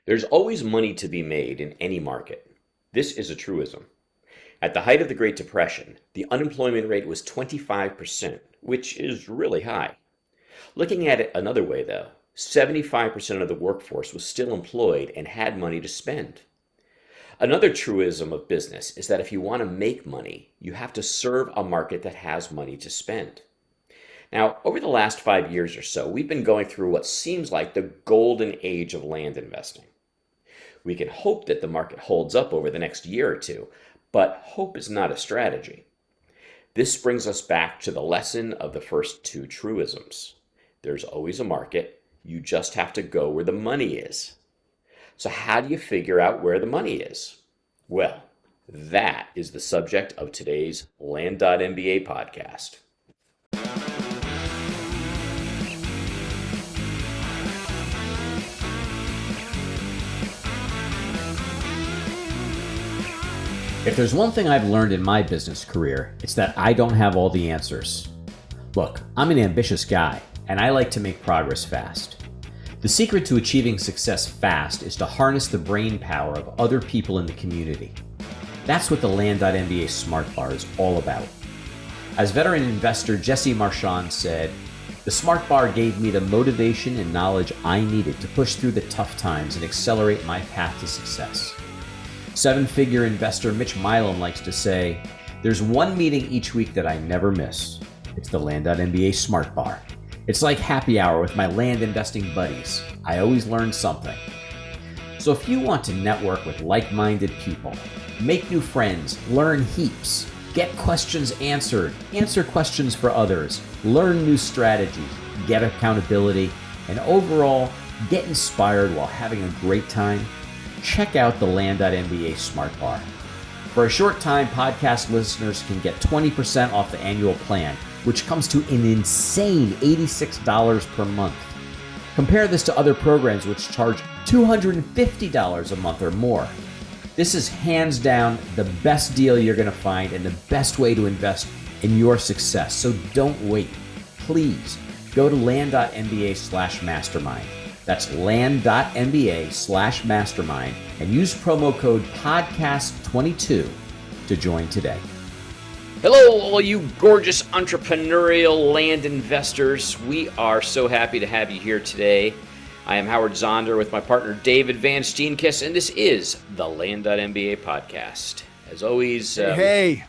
There's always money to be made in any market. This is a truism. At the height of the Great Depression, the unemployment rate was 25%, which is really high. Looking at it another way, though, 75% of the workforce was still employed and had money to spend. Another truism of business is that if you want to make money, you have to serve a market that has money to spend. Now, over the last 5 years or so, we've been going through what seems like the golden age of land investing. We can hope that the market holds up over the next year or two, but hope is not a strategy. This brings us back to the lesson of the first two truisms. There's always a market, you just have to go where the money is. So how do you figure out where the money is? Well, that is the subject of today's Land.MBA podcast. If there's one thing I've learned in my business career, it's that I don't have all the answers. Look, I'm an ambitious guy, and I like to make progress fast. The secret to achieving success fast is to harness the brain power of other people in the community. That's what the Land.MBA Smart Bar is all about. As veteran investor Jesse Marchand said, the Smart Bar gave me the motivation and knowledge I needed to push through the tough times and accelerate my path to success. Seven-figure investor Mitch Milam likes to say, there's one meeting each week that I never miss. It's the Land.MBA Smart Bar. It's like happy hour with my land investing buddies. I always learn something. So if you want to network with like-minded people, make new friends, learn heaps, get questions answered, answer questions for others, learn new strategies, get accountability, and overall, get inspired while having a great time, check out the Land.MBA Smart Bar. For a short time, podcast listeners can get 20% off the annual plan, which comes to an insane $86 per month. Compare this to other programs which charge $250 a month or more. This is hands down the best deal you're going to find and the best way to invest in your success. So don't wait. Please go to land.mba/mastermind. That's land.mba/mastermind and use promo code podcast22 to join today. Hello, all you gorgeous entrepreneurial land investors. We are so happy to have you here today. I am Howard Zonder with my partner David Van Steenkiss, and this is the Land.MBA Podcast. As always... Hey.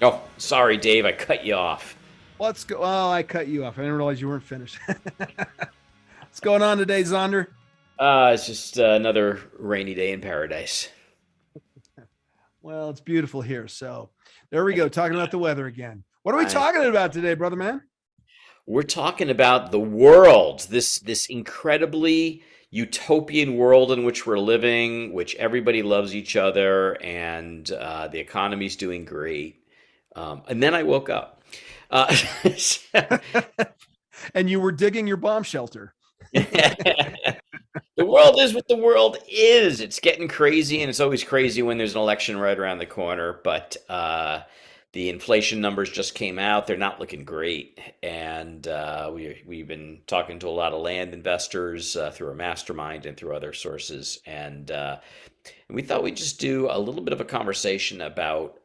Oh, sorry, Dave, I cut you off. Let's go. Oh, I cut you off. I didn't realize you weren't finished. What's going on today, Zonder? It's just another rainy day in paradise. Well, it's beautiful here. So there we go. Talking about the weather again. What are we talking about today, brother man? We're talking about the world, this incredibly utopian world in which we're living, which everybody loves each other, and the economy's doing great. And then I woke up. And you were digging your bomb shelter. The world is what the world is. It's getting crazy, and it's always crazy when there's an election right around the corner. But the inflation numbers just came out. They're not looking great. And we've been talking to a lot of land investors through our mastermind and through other sources. And we thought we'd just do a little bit of a conversation about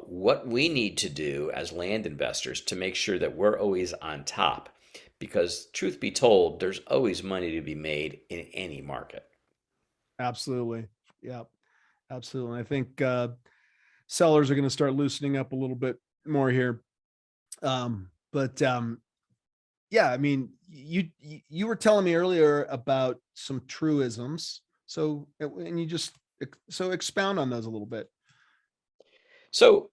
what we need to do as land investors to make sure that we're always on top. Because truth be told, there's always money to be made in any market. Absolutely. Yeah, absolutely. I think sellers are going to start loosening up a little bit more here. Yeah, I mean, you were telling me earlier about some truisms. So expound on those a little bit. So,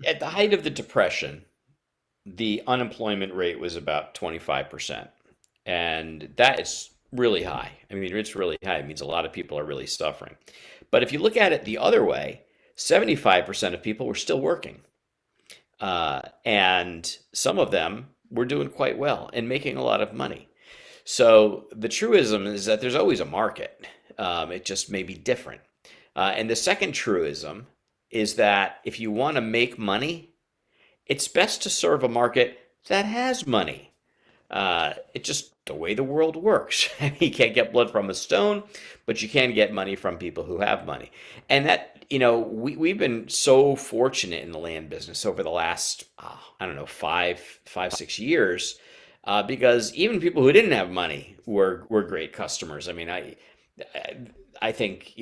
at the height of the Depression, the unemployment rate was about 25%. And that is really high. I mean, it's really high. It means a lot of people are really suffering. But if you look at it the other way, 75% of people were still working. And some of them were doing quite well and making a lot of money. So the truism is that there's always a market. It just may be different. And the second truism is that if you want to make money, it's best to serve a market that has money. It's just the way the world works. You can't get blood from a stone, but you can get money from people who have money. And that, we've been so fortunate in the land business over the last, I don't know, 6 years, because even people who didn't have money were great customers. I mean, I think,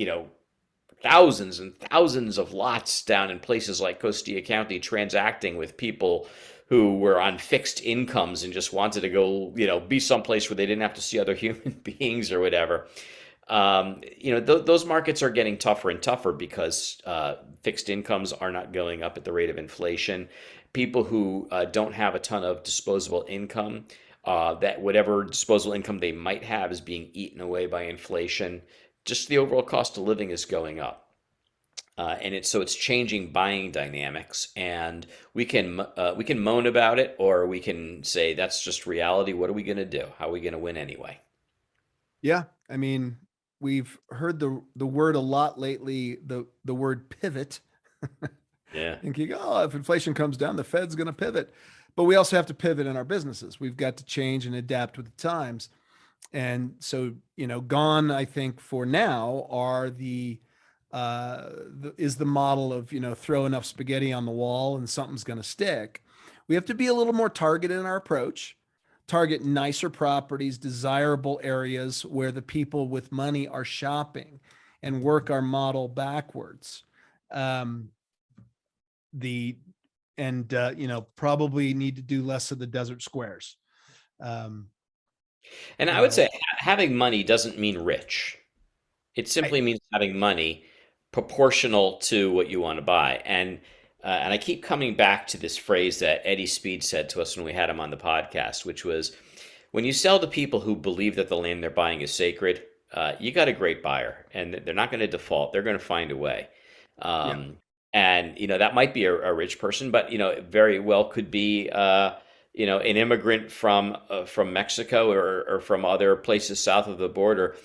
thousands and thousands of lots down in places like Costilla County transacting with people who were on fixed incomes and just wanted to go, be someplace where they didn't have to see other human beings or whatever. Those markets are getting tougher and tougher because fixed incomes are not going up at the rate of inflation. People who don't have a ton of disposable income, that whatever disposable income they might have is being eaten away by inflation. Just the overall cost of living is going up. And it's changing buying dynamics, and we can moan about it, or we can say that's just reality. What are we going to do? How are we going to win anyway? Yeah, I mean, we've heard the word a lot lately. The word pivot. Yeah. Thinking, oh, if inflation comes down, the Fed's going to pivot. But we also have to pivot in our businesses. We've got to change and adapt with the times. And so, gone, I think, for now are is the model of, throw enough spaghetti on the wall and something's going to stick. We have to be a little more targeted in our approach, target nicer properties, desirable areas where the people with money are shopping, and work our model backwards. Probably need to do less of the desert squares. And I would say having money doesn't mean rich. It simply means having money proportional to what you want to buy. And I keep coming back to this phrase that Eddie Speed said to us when we had him on the podcast, which was, when you sell to people who believe that the land they're buying is sacred, you got a great buyer, and they're not going to default. They're going to find a way. And that might be a rich person, but it very well could be an immigrant from Mexico or from other places south of the border,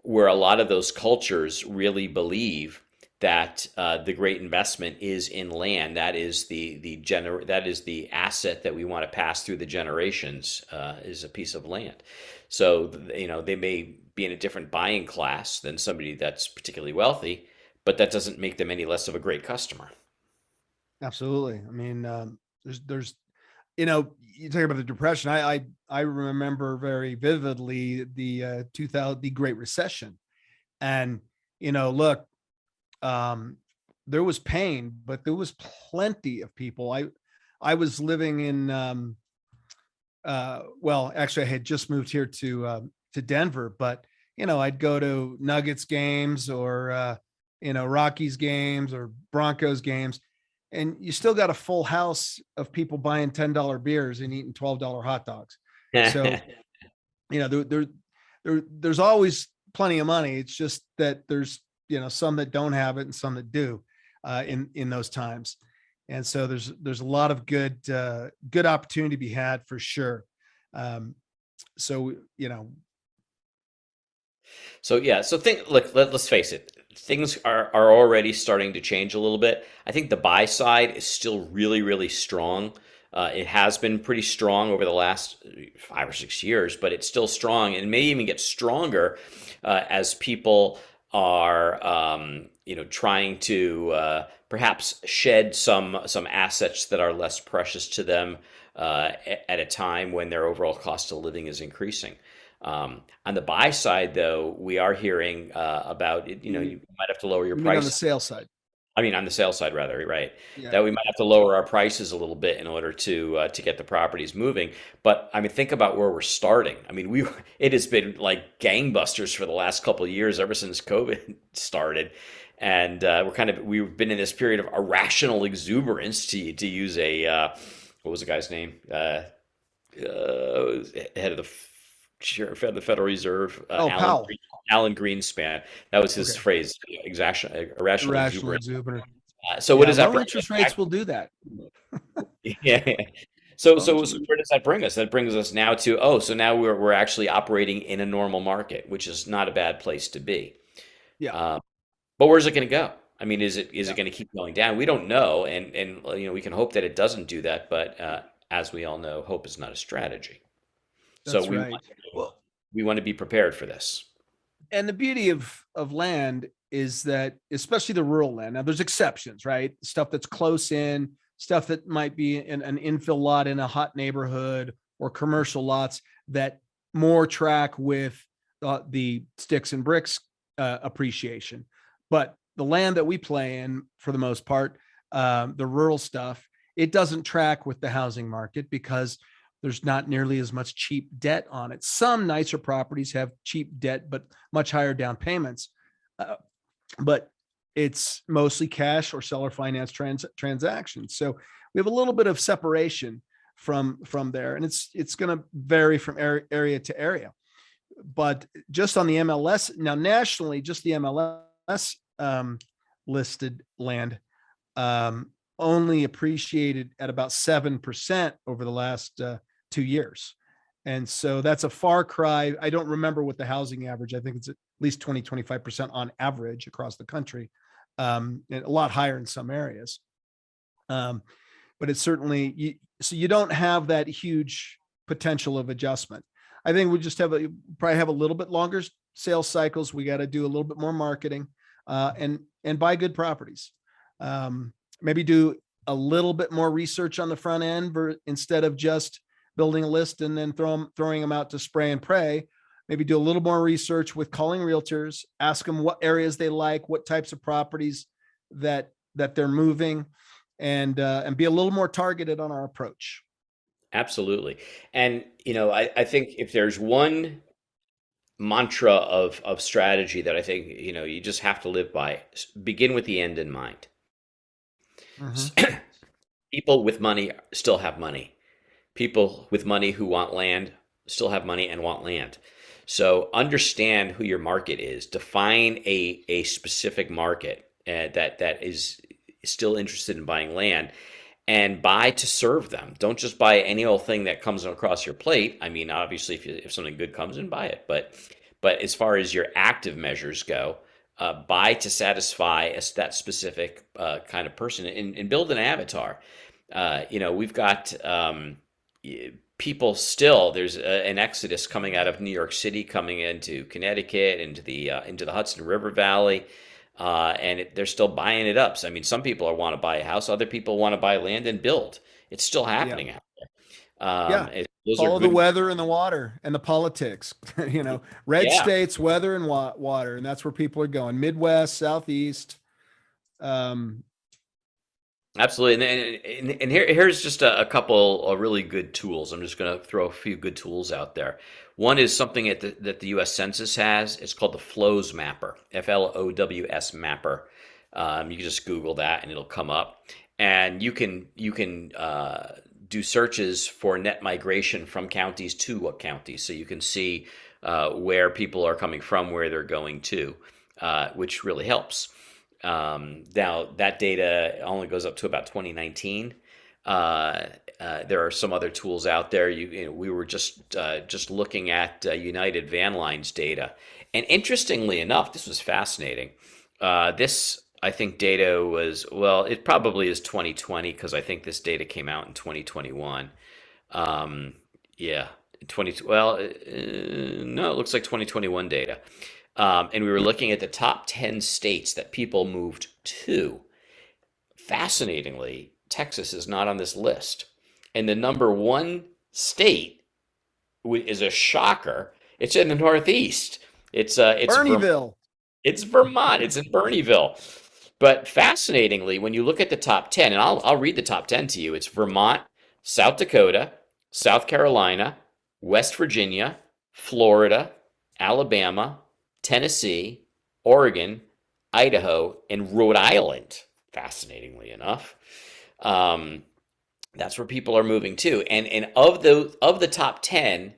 where a lot of those cultures really believe that the great investment is in land. That is that is the asset that we want to pass through the generations, is a piece of land. So they may be in a different buying class than somebody that's particularly wealthy, but that doesn't make them any less of a great customer. Absolutely. I mean, there's you talk about the Depression. I remember very vividly the Great Recession, and look, there was pain, but there was plenty of people. I was living in actually I had just moved here to Denver, but I'd go to Nuggets games or Rockies games or Broncos games, and you still got a full house of people buying $10 beers and eating $12 hot dogs. So, there's always plenty of money. It's just that there's, some that don't have it and some that do, in those times. And so there's a lot of good opportunity to be had for sure. So let's face it. Things are already starting to change a little bit. I think the buy side is still really, really strong. It has been pretty strong over the last 5 or 6 years, but it's still strong and may even get stronger as people are, trying to perhaps shed some assets that are less precious to them at a time when their overall cost of living is increasing. On the buy side, though, we are hearing about it. You might have to lower your price. On the sales side. I mean, on the sales side, rather, right? Yeah. That we might have to lower our prices a little bit in order to get the properties moving. But I mean, think about where we're starting. I mean, it has been like gangbusters for the last couple of years, ever since COVID started, and we've been in this period of irrational exuberance, to use a what was the guy's name? Head of the Federal Reserve, Powell. Alan Greenspan. That was his phrase, irrational exuberance. So what does that bring? Low interest rates will do that. Yeah. So where does that bring us? That brings us now to, so now we're actually operating in a normal market, which is not a bad place to be. Yeah. But where's it going to go? I mean, is it going to keep going down? We don't know, and we can hope that it doesn't do that. But as we all know, hope is not a strategy. So That's right. Well, we want to be prepared for this. and the beauty of land is that, especially the rural land, now there's exceptions, right? Stuff that's close in, stuff that might be in an infill lot in a hot neighborhood, or commercial lots that more track with the sticks and bricks appreciation. But the land that we play in, for the most part, the rural stuff, it doesn't track with the housing market because there's not nearly as much cheap debt on it. Some nicer properties have cheap debt, but much higher down payments. Uh, but it's mostly cash or seller finance transactions. So we have a little bit of separation from there, and it's going to vary from area to area. But just on the MLS now, nationally, just the MLS listed land only appreciated at about 7% over the last 2 years. And so that's a far cry. I don't remember what the housing average, I think it's at least 20-25% on average across the country, and a lot higher in some areas. But it's certainly, so you don't have that huge potential of adjustment. I think we just probably have a little bit longer sales cycles. We got to do a little bit more marketing, and buy good properties. Maybe do a little bit more research on the front end instead of just building a list and then throwing them out to spray and pray. Maybe do a little more research with calling realtors, ask them what areas they like, what types of properties that they're moving, and be a little more targeted on our approach. Absolutely. And, I think if there's one mantra of strategy that I think, you just have to live by, begin with the end in mind. Mm-hmm. People with money still have money. People with money who want land still have money and want land. So understand who your market is. Define a specific market that is still interested in buying land, and buy to serve them. Don't just buy any old thing that comes across your plate. I mean, obviously, if something good comes in, buy it. But as far as your active measures go, buy to satisfy that specific kind of person, and build an avatar. We've got people still. There's an exodus coming out of New York City, coming into Connecticut, into the Hudson River Valley. And they're still buying it up. So, I mean, some people want to buy a house, other people want to buy land and build. It's still happening out there. Follow the weather and the water and the politics. Red states, weather and water, and that's where people are going. Midwest, Southeast. Absolutely. And here's just a couple of really good tools. I'm just going to throw a few good tools out there. One is something that the U.S. Census has. It's called the Flows Mapper, FLOWS Mapper. You can just Google that and it'll come up. And you can do searches for net migration from counties to what counties. So you can see where people are coming from, where they're going to, which really helps. Now that data only goes up to about 2019. There are some other tools out there. We were just looking at United Van Line's data, and interestingly enough, this was fascinating. This, I think, data was, well, it probably is 2020 because I think this data came out in 2021. No, it looks like 2021 data. And we were looking at the top 10 states that people moved to. Fascinatingly, Texas is not on this list. And the number one state is a shocker. It's in the Northeast. It's Bernieville. It's Vermont. It's in Bernieville. But fascinatingly, when you look at the top 10, and I'll read the top 10 to you, it's Vermont, South Dakota, South Carolina, West Virginia, Florida, Alabama, Tennessee, Oregon, Idaho, and Rhode Island, fascinatingly enough. That's where people are moving to. And of the top 10,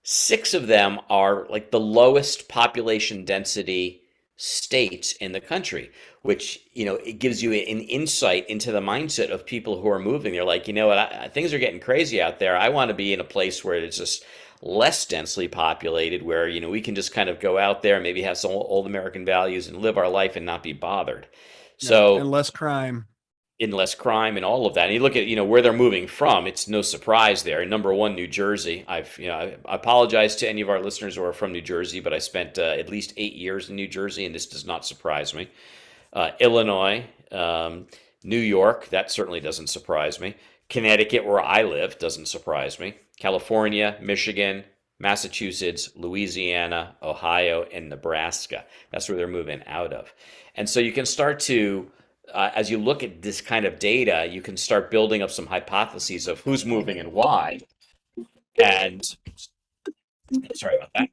6 of them are like the lowest population density states in the country, which, it gives you an insight into the mindset of people who are moving. They're like, things are getting crazy out there. I want to be in a place where it's just less densely populated, where we can just kind of go out there and maybe have some old American values and live our life and not be bothered. So, and less crime. in less crime and all of that. And you look at, where they're moving from, it's no surprise there. Number one, New Jersey. I apologize to any of our listeners who are from New Jersey, but I spent at least 8 years in New Jersey, and this does not surprise me. Illinois, New York, that certainly doesn't surprise me. Connecticut, where I live, doesn't surprise me. California, Michigan, Massachusetts, Louisiana, Ohio, and Nebraska. That's where they're moving out of. And so you can start to, as you look at this kind of data, you can start building up some hypotheses of who's moving and why. And sorry about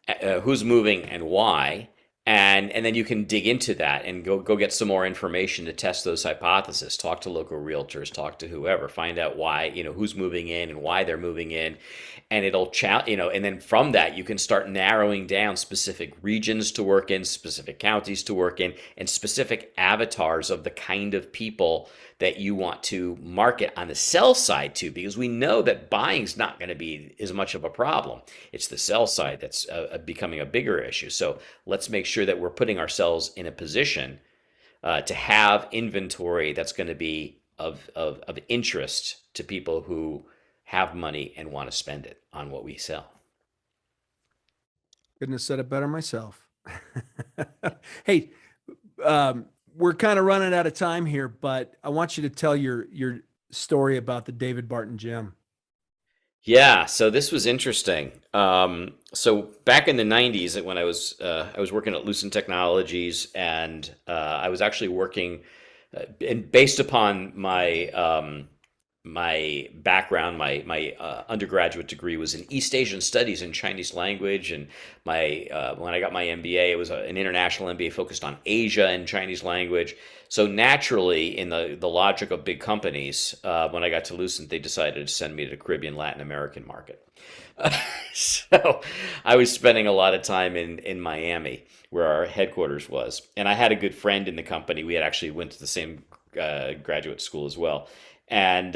that. Who's moving and why. And then you can dig into that and go get some more information to test those hypotheses. Talk to local realtors, talk to whoever, find out why, who's moving in and why they're moving in. And it'll and then from that you can start narrowing down specific regions to work in, specific counties to work in, and specific avatars of the kind of people that you want to market on the sell side to, because we know that buying's not going to be as much of a problem. It's the sell side that's becoming a bigger issue. So let's make sure that we're putting ourselves in a position to have inventory that's going to be of interest to people who have money and want to spend it on what we sell. Couldn't have said it better myself. Hey, we're kind of running out of time here, but I want you to tell your story about the David Barton gym. Yeah, so this was interesting. So back in the 90s, when I was working at Lucent Technologies, and I was actually working, and based upon my my background, my undergraduate degree was in East Asian Studies and Chinese language, and my when I got my MBA, it was an international MBA focused on Asia and Chinese language. So naturally, in the logic of big companies, when I got to Lucent, they decided to send me to the Caribbean, Latin American market. So I was spending a lot of time in Miami, where our headquarters was, and I had a good friend in the company. We had actually went to the same graduate school as well. And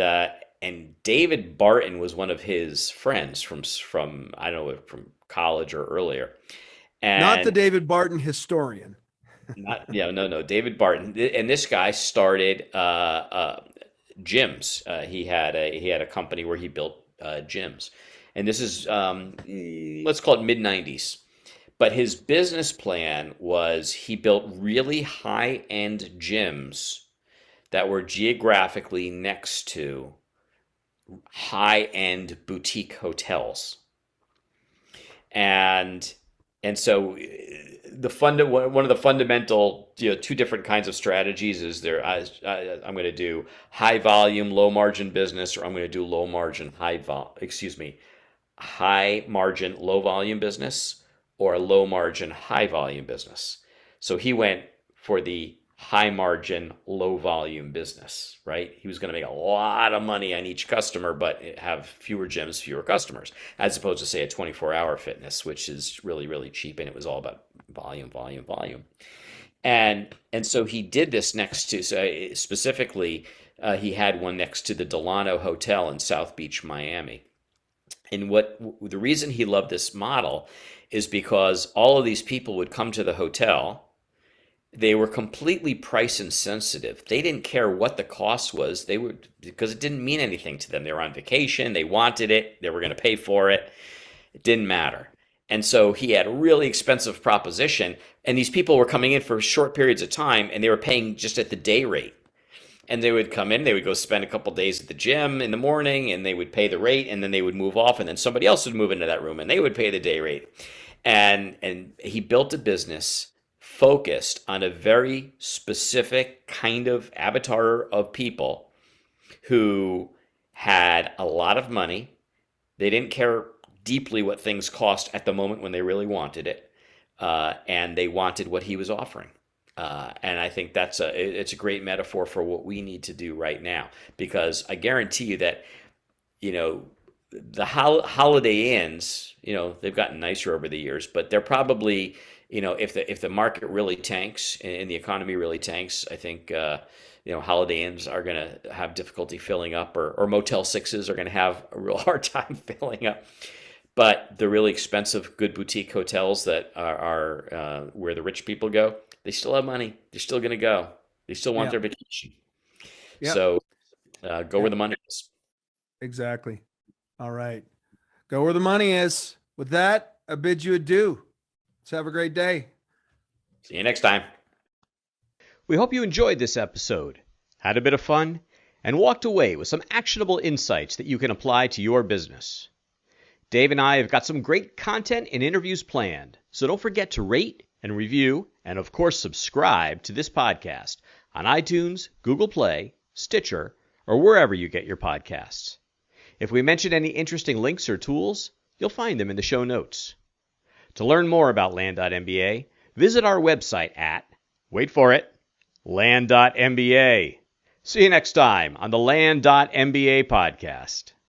David Barton was one of his friends from I don't know, from college or earlier. And Not the David Barton historian. no, David Barton. And this guy started gyms. He had a company where he built gyms. And this is let's call it mid 90s. But his business plan was he built really high-end gyms that were geographically next to high-end boutique hotels. And so one of the fundamental, two different kinds of strategies is I'm going to do high volume, low margin business, or I'm going to do low margin, high margin, low volume business, or low margin, high volume business. So he went for the high margin, low volume business, right? He was going to make a lot of money on each customer, but have fewer gyms, fewer customers, as opposed to, say, a 24-hour fitness, which is really, really cheap, and it was all about volume. And so he did this next to, specifically, he had one next to the Delano Hotel in South Beach, Miami. And the reason he loved this model is because all of these people would come to the hotel. They were completely price insensitive. They didn't care what the cost was. Because it didn't mean anything to them. They were on vacation. They wanted it. They were going to pay for it. It didn't matter. And so he had a really expensive proposition. And these people were coming in for short periods of time, and they were paying just at the day rate. And they would come in, they would go spend a couple days at the gym in the morning, and they would pay the rate, and then they would move off, and then somebody else would move into that room, and they would pay the day rate. And he built a business focused on a very specific kind of avatar of people who had a lot of money. They didn't care deeply what things cost at the moment when they really wanted it, and they wanted what he was offering. And I think it's a great metaphor for what we need to do right now, because I guarantee you that, the Holiday Inns, they've gotten nicer over the years, but they're probably, if the market really tanks and the economy really tanks, I think Holiday Inns are going to have difficulty filling up, or Motel 6s are going to have a real hard time filling up. But the really expensive, good boutique hotels that are where the rich people go, they still have money. They're still going to go. They still want their vacation. Yep. So go where Yep. the money is. Exactly. All right. Go where the money is. With that, I bid you adieu. Let's have a great day. See you next time. We hope you enjoyed this episode, had a bit of fun, and walked away with some actionable insights that you can apply to your business. Dave and I have got some great content and interviews planned, so don't forget to rate and review, and of course subscribe to this podcast on iTunes, Google Play, Stitcher, or wherever you get your podcasts. If we mention any interesting links or tools, you'll find them in the show notes. To learn more about Land.MBA, visit our website at, wait for it, Land.MBA. See you next time on the Land.MBA Podcast.